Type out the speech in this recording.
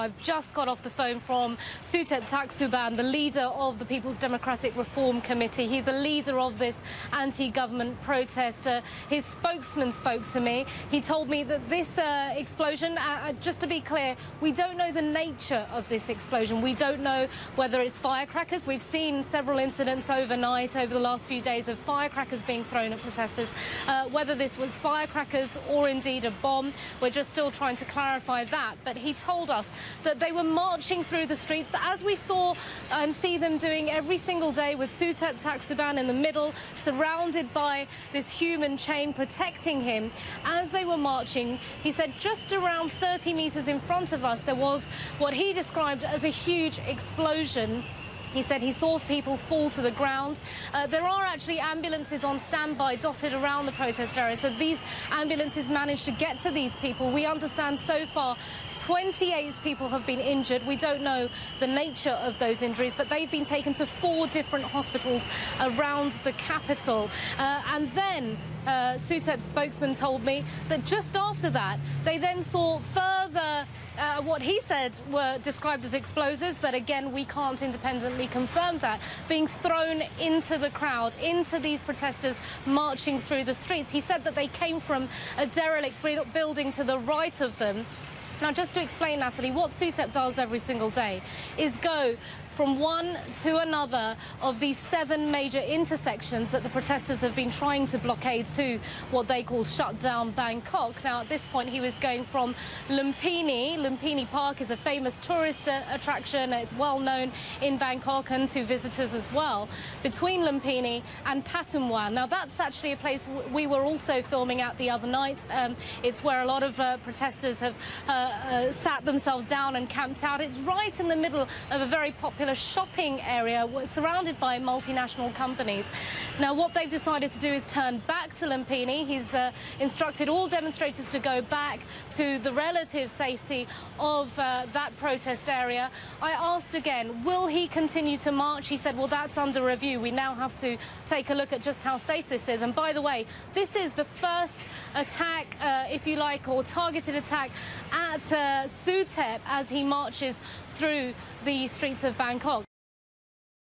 I've just got off the phone from Suthep Thakksuban, the leader of the People's Democratic Reform Committee. He's the leader of this anti-government protest. His spokesman spoke to me. He told me that this explosion, just to be clear, we don't know the nature of this explosion. We don't know whether it's firecrackers. We've seen several incidents overnight, over the last few days, of firecrackers being thrown at protesters. Whether this was firecrackers or indeed a bomb, we're just still trying to clarify that. But he told us that they were marching through the streets, as we saw and see them doing every single day, with Suthep Thakksuban in the middle, surrounded by this human chain protecting him. As they were marching, he said just around 30 meters in front of us, there was what he described as a huge explosion. He said he saw people fall to the ground. There are actually ambulances on standby dotted around the protest area, so these ambulances managed to get to these people. We understand so far 28 people have been injured. We don't know the nature of those injuries, but they've been taken to 4 different hospitals around the capital. And then Suthep's spokesman told me that just after that, they then saw further what he said were described as explosives, but again, we can't independently confirm that, being thrown into the crowd, into these protesters marching through the streets. He said that they came from a derelict building to the right of them. Now, just to explain, Natalie, what Suthep does every single day is go from one to another of these 7 major intersections that the protesters have been trying to blockade to what they call shut down Bangkok. Now, at this point, he was going from Lumpini. Lumpini Park is a famous tourist attraction. It's well known in Bangkok and to visitors as well. Between Lumpini and Patumwan. Now, that's actually a place we were also filming at the other night. It's where a lot of protesters have sat themselves down and camped out. It's right in the middle of a very popular shopping area surrounded by multinational companies. Now, what they've decided to do is turn back to Lumpini. He's instructed all demonstrators to go back to the relative safety of that protest area. I asked again, will he continue to march? He said, well, that's under review. We now have to take a look at just how safe this is. And by the way, this is the first attack, if you like, or targeted attack at Suthep as he marches through the streets of Bangkok.